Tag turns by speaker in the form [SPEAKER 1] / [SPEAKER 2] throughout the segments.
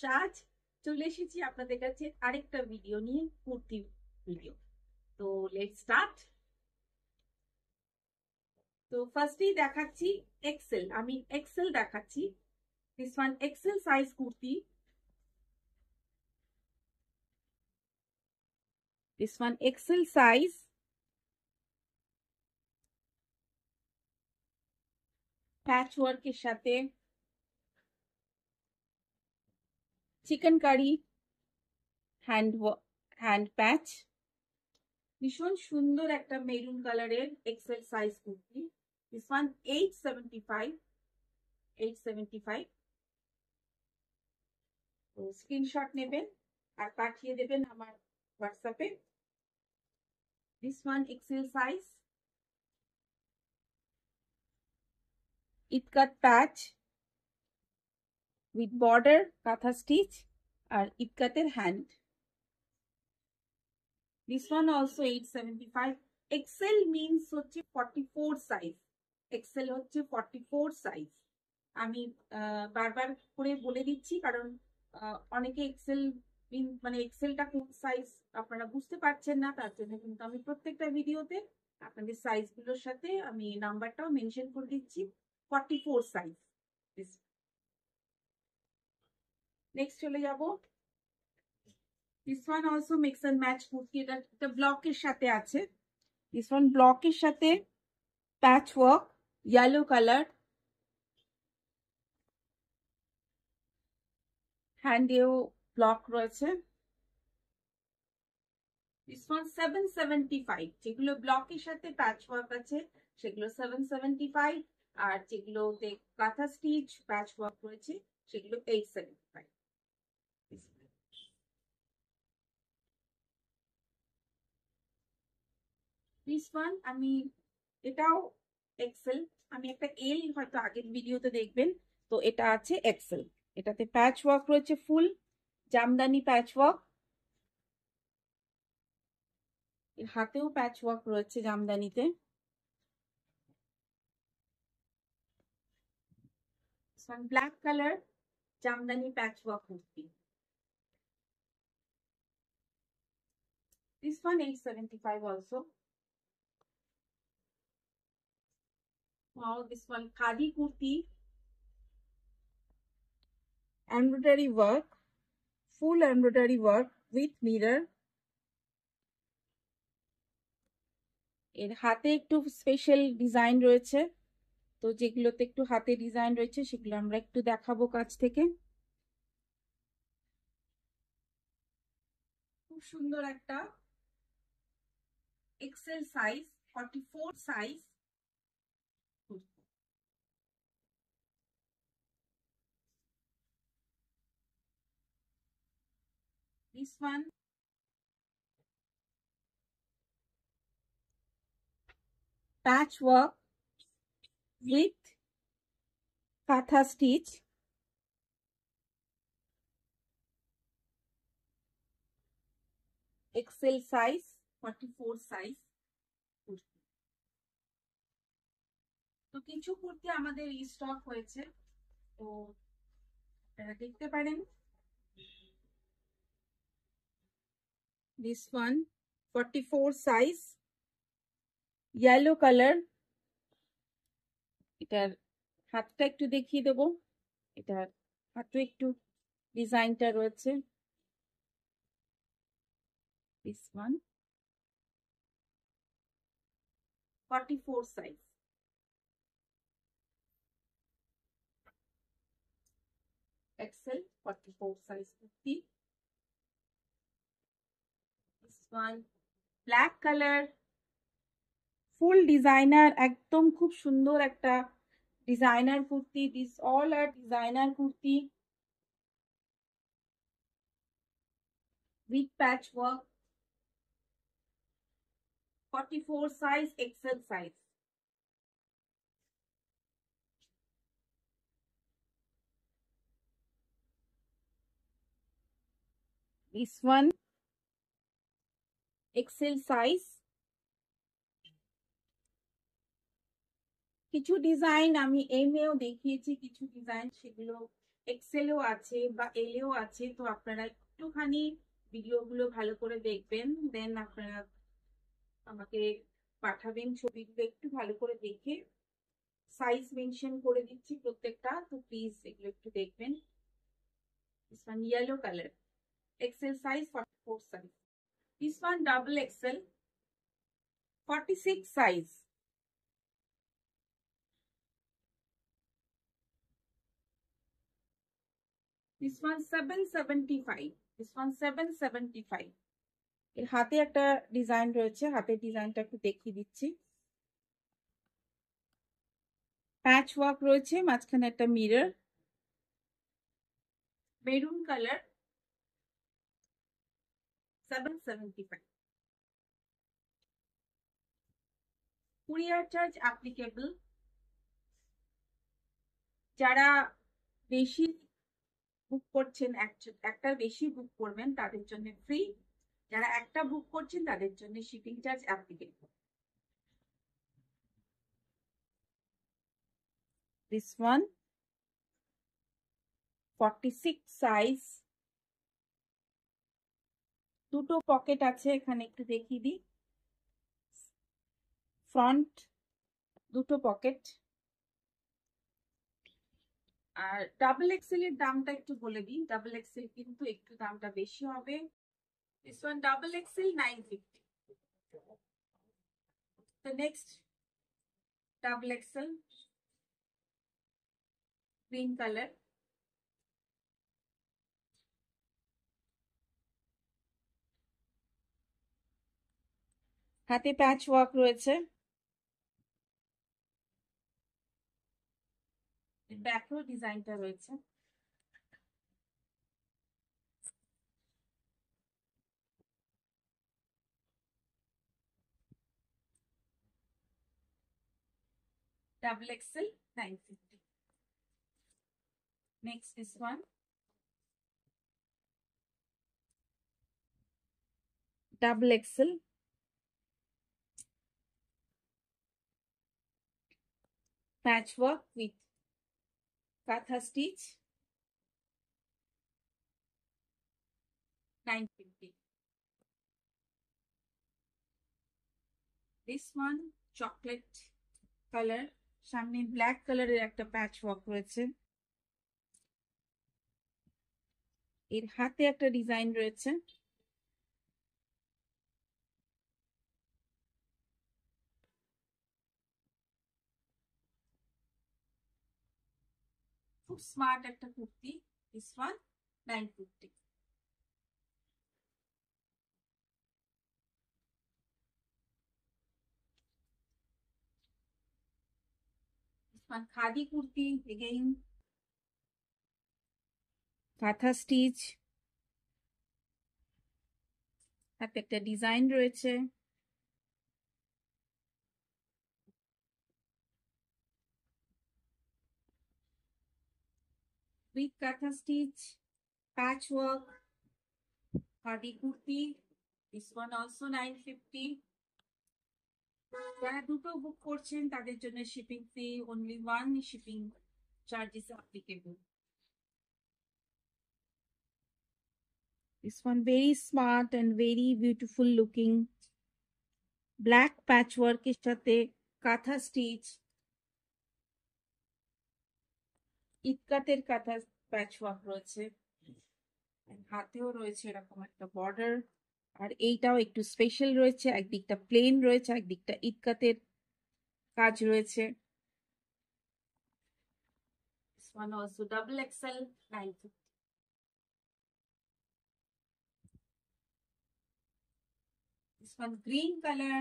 [SPEAKER 1] সাজ চলে এসেছি আপনাদের কাছে আরেকটা ভিডিও নিয়ে, কুর্তি ভিডিও। তো লেটস স্টার্ট। তো ফার্স্টেই দেখাচ্ছি এক্সেল, আমি এক্সেল দেখাচ্ছি। This one XL size kurti, this one XL size, patch ওয়ার্কের সাথে চিকেন কারি হ্যান্ড প্যাচ, ভীষণ সুন্দর একটা মেরুন কালারের Excel size kurti. This one 875, 875। তো স্ক্রিনশট নেবেন আর পাঠিয়ে দেবেন আমার হোয়াটসঅ্যাপে। দিস ওয়ান এক্সেল সাইজ, ইটকাট patch with border kantha stitch আর ইটকাটের hand. This one also 875। XL means হচ্ছে 44 সাইজ, এক্সেল হচ্ছে 44 সাইজ। আমি বারবার করে বলে দিচ্ছি কারণ অনেকে এক্সেল মানে এক্সেলটা কোন সাইজ আপনারা বুঝতে পারছেন না, তার জন্য কিন্তু আমি প্রত্যেকটা ভিডিওতে আপনাদের সাইজগুলোর সাথে আমি নাম্বারটাও মেনশন করে দিচ্ছি। 44 সাইজ। নেক্সট চলে যাব। This one also mix and match kurti, এটা ব্লকের সাথে আছে। দিস ওয়ান ব্লকের সাথে প্যাচ ওয়ার্ক, ইয়েলো কালার, হ্যান্ডেও ব্লক রয়েছে। দিস ওয়ান 775, যেগুলো ব্লকের সাথে প্যাচ ওয়ার্ক আছে সেগুলো 775, আর যেগুলোতে কাঁথা স্টিচ প্যাচ ওয়ার্ক রয়েছে সেগুলো 875। দিস ওয়ান আমি, এটাও এক্সেল, আমি একটা এল হয়তো আগের ভিডিওতে দেখবেন, তো এটা আছে এক্সেল। এটাতে প্যাচ ওয়ার্ক রয়েছে, ফুল জামদানি প্যাচ ওয়ার্ক, এর হাতেও প্যাচ ওয়ার্ক রয়েছে জামদানিতে। Black colour jamdani patchwork kurti. This one 875 also. Wow, this one khadi kurti, embroidery work, full embroidery work with mirror. এর হাতে একটু স্পেশাল ডিজাইন রয়েছে, তো যেগুলোতে একটু হাতে ডিজাইন রয়েছে সেগুলো আমরা একটু দেখাবো কাছ থেকে। খুব সুন্দর একটা XL size, 44 size. This one patchwork with katha stitch, XL size, 44 size. তো কিছু কুর্তি আমাদের স্টক হয়েছে, তো আপনারা দেখতে পারেন। This one 44 size, yellow colour. এটার হাতটা একটু দেখিয়ে দেব, এটার হাতে একটু ডিজাইনটা রয়েছে। This one 44 size, XL 44 size kurti. This one black colour, full designer, একদম খুব সুন্দর একটা designer kurti. This all are designer kurti with patchwork, 44 size, XL size. This one XL size. কিছু ডিজাইন আমি এমএও দেখিয়েছি, কিছু ডিজাইন সেগুলো এক্সেলও আছে বা এলেও আছে, তো আপনারা একটুখানি ভিডিওগুলো ভালো করে দেখবেন, দেন আপনারা আমাকে পাঠাবেন ছবিগুলো একটু ভালো করে দেখে। সাইজ মেনশন করে দিচ্ছি প্রত্যেকটা, তো প্লিজ এগুলো একটু দেখবেন। This one yellow color, XL size 44 size. This one double XL 46 size. This one 775. This one 775. এর হাতে একটা ডিজাইন রয়েছে, হাতের ডিজাইনটা একটু দেখিয়ে দিচ্ছি। প্যাচ ওয়ার্ক রয়েছে, মাঝখানে একটা mirror, maroon colour, 775। Courier charge applicable. যারা বেশি বুক করছেন, একটা বেশি বুক করবেন তাদের জন্য ফ্রি, যারা একটা বুক করছেন তাদের জন্য shipping charge applicable. This one 46 size, দুটো পকেট আছে, এখানে একটু দেখিয়ে দিই। ফ্রন্ট দুটো পকেট। আর ডাবল এক্সেল এর দামটা একটু বলে দিই, ডাবল এক্সেল কিন্তু একটু দামটা বেশি হবে। This one double XL 950. The next double XL green color. হাতে প্যাচ ওয়ার্ক রয়েছে, ব্যাকও ডিজাইনটা রয়েছে। Double XL 950. Next this one double XL patchwork with katha stitch, 950. This one chocolate color, সামনে ব্ল্যাক কালারের একটা প্যাচ ওয়ার্ক রয়েছে, এর হাতে একটা ডিজাইন রয়েছে। খুব স্মার্ট একটা kurti. This one 950. This one khadi kurti, again কাঁথা স্টিচ, হাতে একটা ডিজাইন রয়েছে। উইথ কাঁথা stitch, patch work, khadi kurti. This one also 950. যারা দুটো বুক করছেন তাদের জন্য shipping free, only one shipping charge is applicable. This one very smart and very beautiful looking, black patchwork এর সাথে কাঁথা স্টিচ, ইটকাতের কাঁথা প্যাচওয়ার্ক রয়েছে, হাতেও রয়েছে এরকম একটা বর্ডার। আর এইটাও একটু স্পেশাল রয়েছে, একদিকটা প্লেন রয়েছে, একদিকটা ইটকাতের কাজ রয়েছে। This one also double XL 950. This one green color.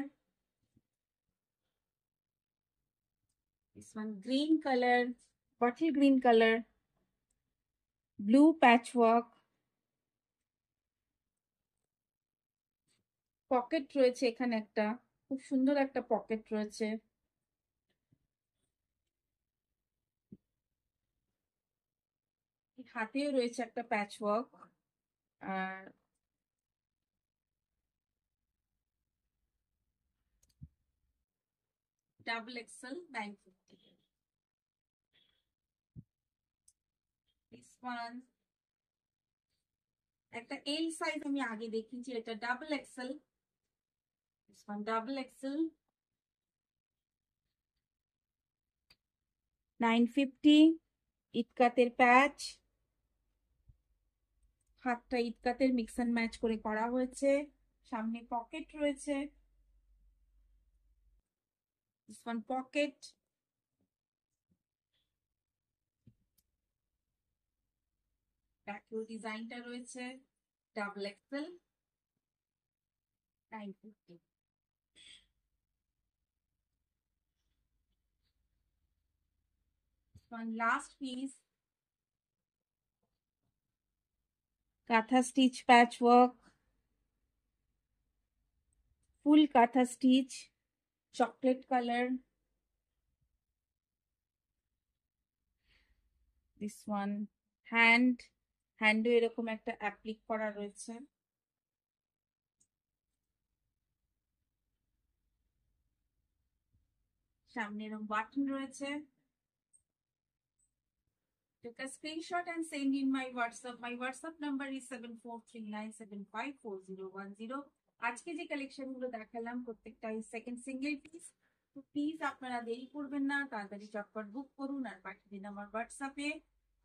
[SPEAKER 1] This one green color, bottle green color, blue patchwork. Pocket রয়েছে এখানে একটা, খুব সুন্দর একটা পকেট রয়েছে। হাতেও রয়েছে একটা patchwork. R double XL 950. This one একটা এল সাইজ আমি আগে দেখিয়েছি, এটা double XL. this one double XL 950 ইটকাতের প্যাচ, হাতটা ইটকাতের মিক্স এন্ড ম্যাচ করে করা হয়েছে, সামনে পকেট রয়েছে, this one pocket, ব্যাকেও ডিজাইনটা রয়েছে, double XL 950। one last piece, কাঁথা স্টিচ প্যাচ ওয়ার্ক, ফুল কাঁথা stitch, chocolate colour, this one হ্যান্ডও এরকম একটা অ্যাপ্লিক করা রয়েছে, সামনে এরকম বাটন রয়েছে। Take a screenshot and send in my WhatsApp. My WhatsApp number is 7439754010. আজকে যে কালেকশন গুলো দেখালাম প্রত্যেকটাই সেকেন্ড সিঙ্গেল পিস, তো প্লিজ আপনারা দেরি করবেন না, তাড়াতাড়ি চটপট বুক করুন আর পাঠিয়ে দিন আমার হোয়াটসঅ্যাপে।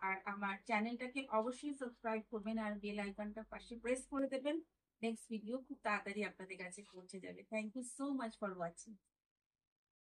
[SPEAKER 1] আর আমার চ্যানেলটাকে অবশ্যই সাবস্ক্রাইব করবেন আর বেল আইকনটা পাশে প্রেস করে দেবেন। নেক্সট ভিডিও খুব তাড়াতাড়ি আপনাদের কাছে পৌঁছে যাবে। Thank you so much for watching.